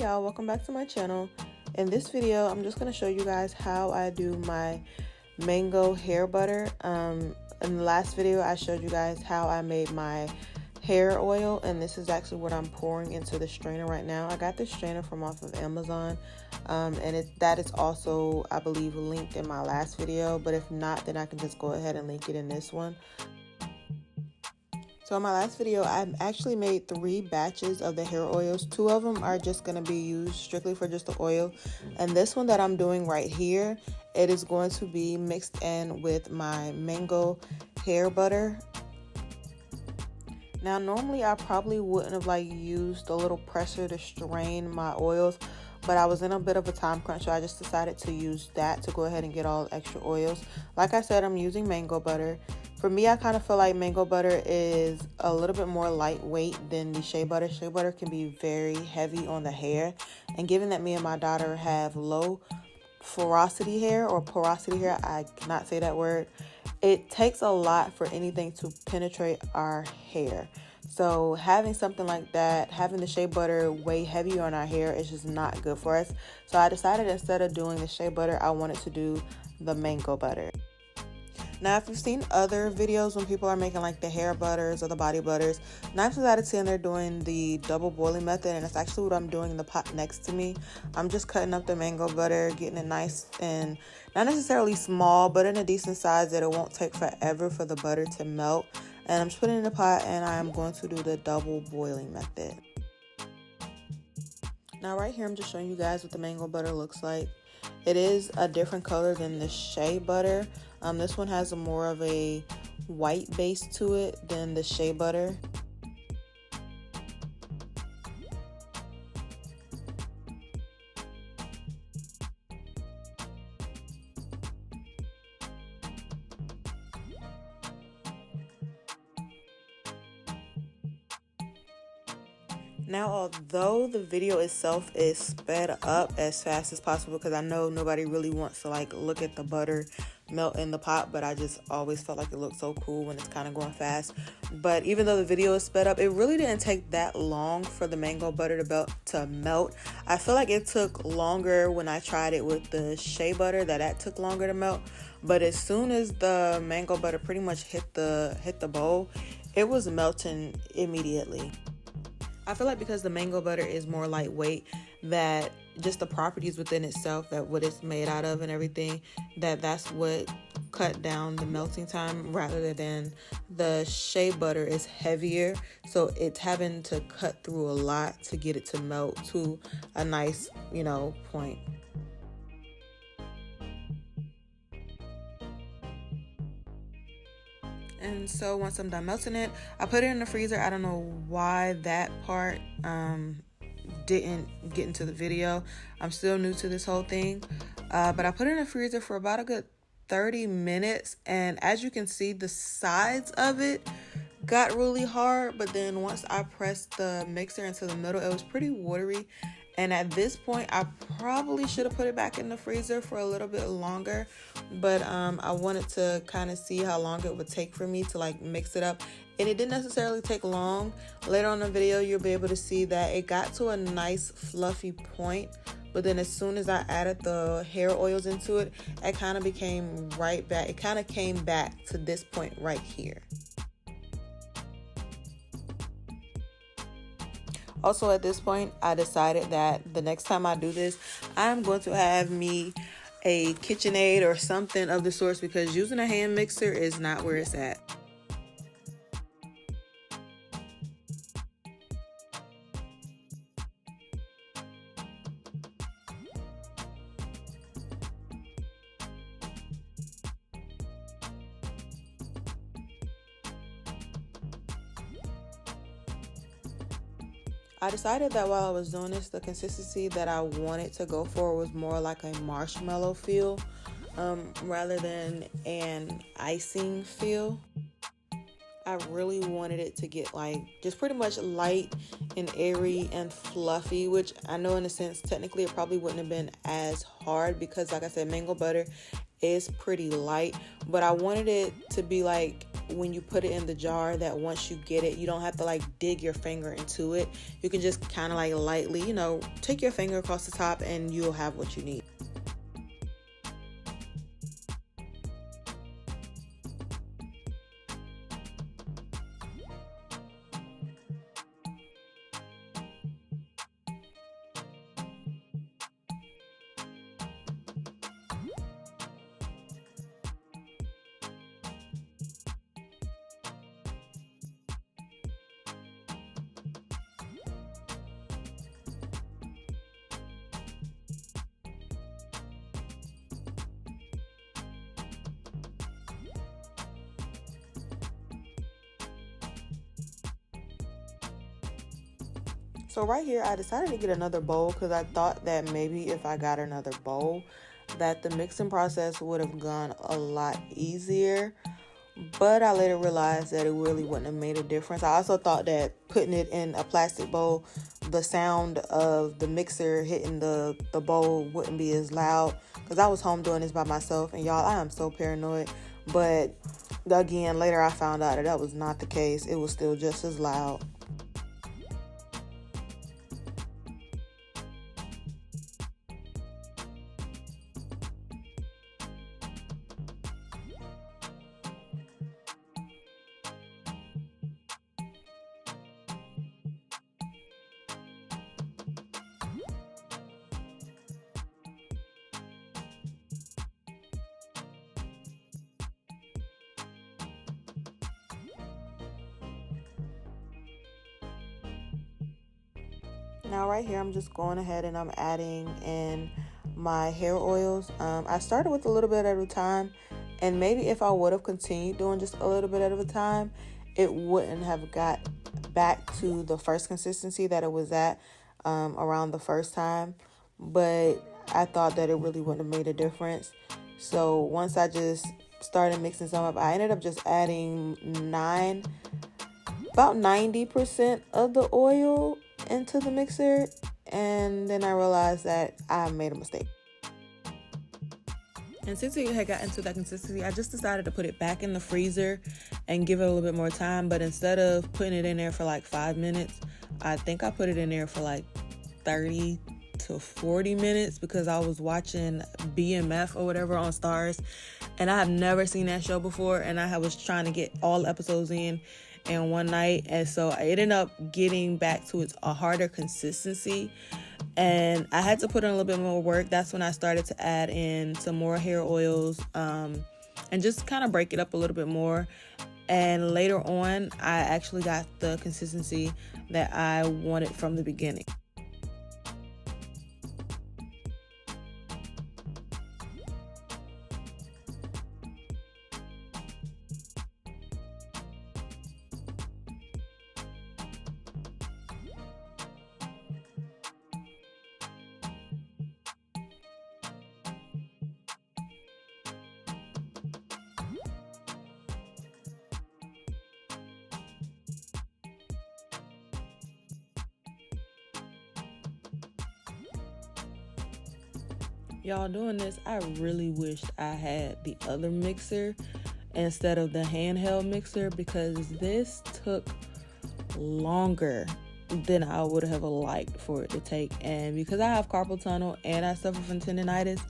y'all, welcome back to my channel. In this video I'm just going to show you guys how I do my mango hair butter. In the last video I showed you guys how I made my hair oil, and this is actually what I'm pouring into the strainer right now. I got this strainer from off of Amazon, and that is also, I believe, linked in my last video, but if not, then I can just go ahead and link it in this one. So in my last video, I actually made 3 batches of the hair oils. 2 of them are just going to be used strictly for just the oil. And this one that I'm doing right here, it is going to be mixed in with my mango hair butter. Now, normally I probably wouldn't have used a little presser to strain my oils, but I was in a bit of a time crunch, so I just decided to use that to go ahead and get all the extra oils. Like I said, I'm using mango butter. For me, I kind of feel like mango butter is a little bit more lightweight than the shea butter. Shea butter can be very heavy on the hair, and given that me and my daughter have low porosity hair, I cannot say that word, it takes a lot for anything to penetrate our hair. So having something like that, having the shea butter way heavier on our hair, is just not good for us. So I decided instead of doing the shea butter, I wanted to do the mango butter. Now, if you've seen other videos when people are making the hair butters or the body butters, 9 times out of 10 they're doing the double boiling method, and it's actually what I'm doing in the pot next to me. I'm just cutting up the mango butter, getting it nice and not necessarily small, but in a decent size that it won't take forever for the butter to melt. And I'm just putting it in the pot, and I'm going to do the double boiling method. Now right here I'm just showing you guys what the mango butter looks like. It is a different color than the shea butter. This one has more of a white base to it than the shea butter. Now, although the video itself is sped up as fast as possible, because I know nobody really wants to look at the butter melt in the pot, but I just always felt like it looked so cool when it's kind of going fast. But even though the video is sped up, it really didn't take that long for the mango butter to melt. I feel like it took longer when I tried it with the shea butter, that took longer to melt. But as soon as the mango butter pretty much hit the bowl, it was melting immediately. I feel like because the mango butter is more lightweight, that just the properties within itself, that what it's made out of and everything, that's what cut down the melting time, rather than the shea butter is heavier, so it's having to cut through a lot to get it to melt to a nice, point. And so once I'm done melting it, I put it in the freezer. I don't know why that part didn't get into the video. I'm still new to this whole thing. But I put it in the freezer for about a good 30 minutes. And as you can see, the sides of it got really hard. But then once I pressed the mixer into the middle, it was pretty watery. And at this point, I probably should have put it back in the freezer for a little bit longer. But I wanted to kind of see how long it would take for me to mix it up. And it didn't necessarily take long. Later on in the video, you'll be able to see that it got to a nice fluffy point. But then as soon as I added the hair oils into it, it kind of became right back. It kind of came back to this point right here. Also, at this point, I decided that the next time I do this, I'm going to have me a KitchenAid or something of the sorts, because using a hand mixer is not where it's at. I decided that while I was doing this, the consistency that I wanted to go for was more like a marshmallow feel, rather than an icing feel. I really wanted it to get just pretty much light and airy and fluffy, which I know in a sense technically it probably wouldn't have been as hard, because like I said, mango butter is pretty light, but I wanted it to be when you put it in the jar that once you get it, you don't have to like dig your finger into it. You can just kind of like lightly, you know, take your finger across the top and you'll have what you need. So right here, I decided to get another bowl because I thought that maybe if I got another bowl, that the mixing process would have gone a lot easier. But I later realized that it really wouldn't have made a difference. I also thought that putting it in a plastic bowl, the sound of the mixer hitting the bowl wouldn't be as loud because I was home doing this by myself. And y'all, I am so paranoid. But again, later I found out that that was not the case. It was still just as loud. Now right here, I'm just going ahead and I'm adding in my hair oils. I started with a little bit at a time, and maybe if I would have continued doing just a little bit at a time, it wouldn't have got back to the first consistency that it was at around the first time. But I thought that it really wouldn't have made a difference. So once I just started mixing some up, I ended up just adding about 90% of the oil into the mixer, and then I realized that I made a mistake. And since it had gotten to that consistency, I just decided to put it back in the freezer and give it a little bit more time. But instead of putting it in there for like 5 minutes, I think I put it in there for like 30 to 40 minutes because I was watching BMF or whatever on Stars, and I have never seen that show before, and I was trying to get all episodes in one night, and so I ended up getting back to a harder consistency, and I had to put in a little bit more work. That's when I started to add in some more hair oils and just kind of break it up a little bit more. And later on, I actually got the consistency that I wanted from the beginning. Y'all, doing this, I really wished I had the other mixer instead of the handheld mixer because this took longer than I would have liked for it to take. And because I have carpal tunnel and I suffer from tendonitis,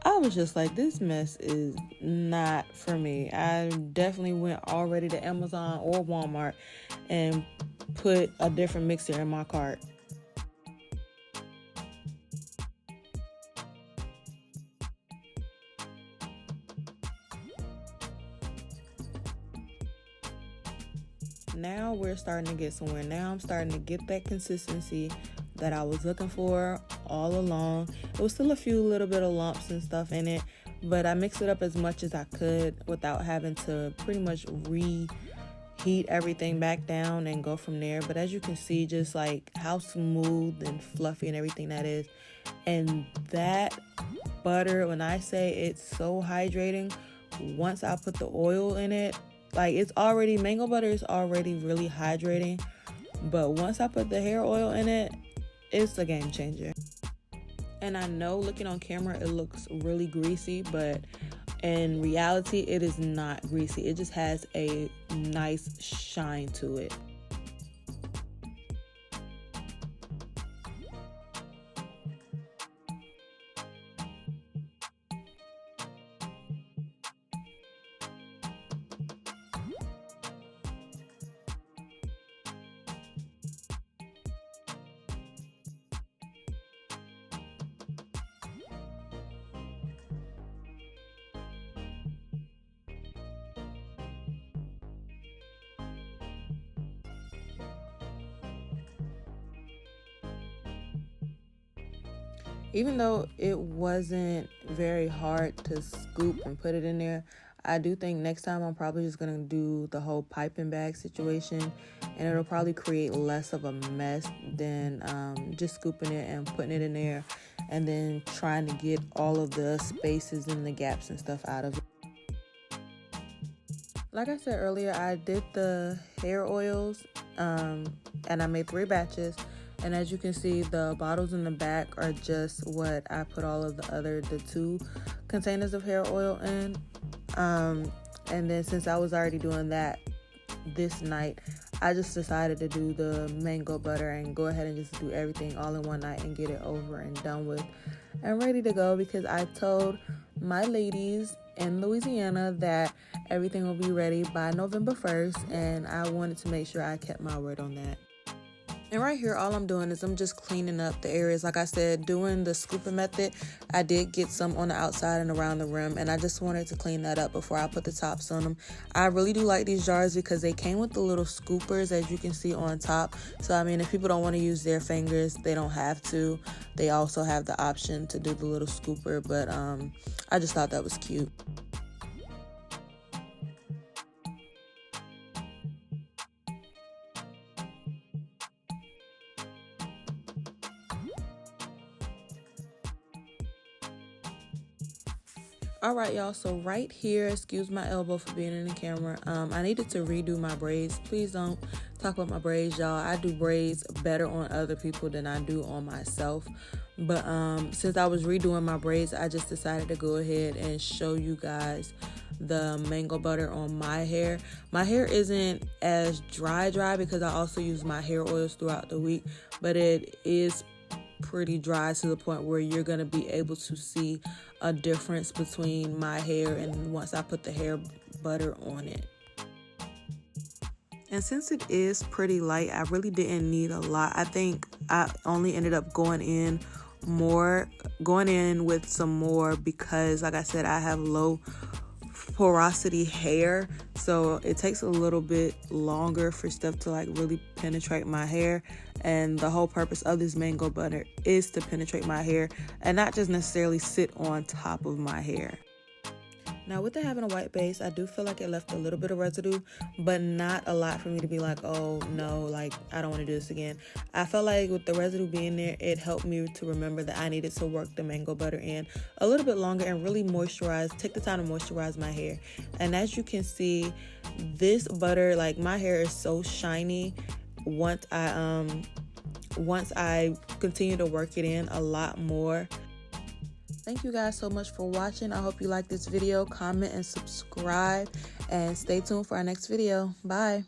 I was just like, this mess is not for me. I definitely went already to Amazon or Walmart and put a different mixer in my cart. Now we're starting to get somewhere. Now I'm starting to get that consistency that I was looking for all along. It was still a few little bit of lumps and stuff in it, but I mixed it up as much as I could without having to pretty much reheat everything back down and go from there. But as you can see, just like how smooth and fluffy and everything that is. And that butter, when I say it's so hydrating, once I put the oil in it, like mango butter is already really hydrating, but once I put the hair oil in it, it's a game changer. And I know looking on camera, it looks really greasy, but in reality, it is not greasy. It just has a nice shine to it. Even though it wasn't very hard to scoop and put it in there, I do think next time I'm probably just going to do the whole piping bag situation, and it'll probably create less of a mess than just scooping it and putting it in there and then trying to get all of the spaces and the gaps and stuff out of it. Like I said earlier, I did the hair oils and I made 3 batches. And as you can see, the bottles in the back are just what I put all of the 2 containers of hair oil in. And then since I was already doing that this night, I just decided to do the mango butter and go ahead and just do everything all in one night and get it over and done with and ready to go, because I told my ladies in Louisiana that everything will be ready by November 1st, and I wanted to make sure I kept my word on that. And right here, all I'm doing is I'm just cleaning up the areas. Like I said, doing the scooping method, I did get some on the outside and around the rim, and I just wanted to clean that up before I put the tops on them. I really do like these jars because they came with the little scoopers, as you can see on top. So, I mean, if people don't want to use their fingers, they don't have to. They also have the option to do the little scooper, but I just thought that was cute. All right, y'all, so right here, excuse my elbow for being in the camera, I needed to redo my braids. Please don't talk about my braids, y'all. I do braids better on other people than I do on myself. But since I was redoing my braids, I just decided to go ahead and show you guys the mango butter on my hair. My hair isn't as dry because I also use my hair oils throughout the week, but it is pretty dry to the point where you're going to be able to see a difference between my hair and once I put the hair butter on it. And since it is pretty light, I really didn't need a lot. I think I only ended up going in with some more because, like I said, I have low porosity hair, so it takes a little bit longer for stuff to like really penetrate my hair, and the whole purpose of this mango butter is to penetrate my hair and not just necessarily sit on top of my hair. Now, with it having a white base, I do feel like it left a little bit of residue, but not a lot for me to be like, oh no, like I don't want to do this again. I felt like with the residue being there, it helped me to remember that I needed to work the mango butter in a little bit longer and really take the time to moisturize my hair. And as you can see, this butter, like my hair is so shiny once I continue to work it in a lot more. Thank you guys so much for watching. I hope you like this video. Comment and subscribe, and stay tuned for our next video. Bye.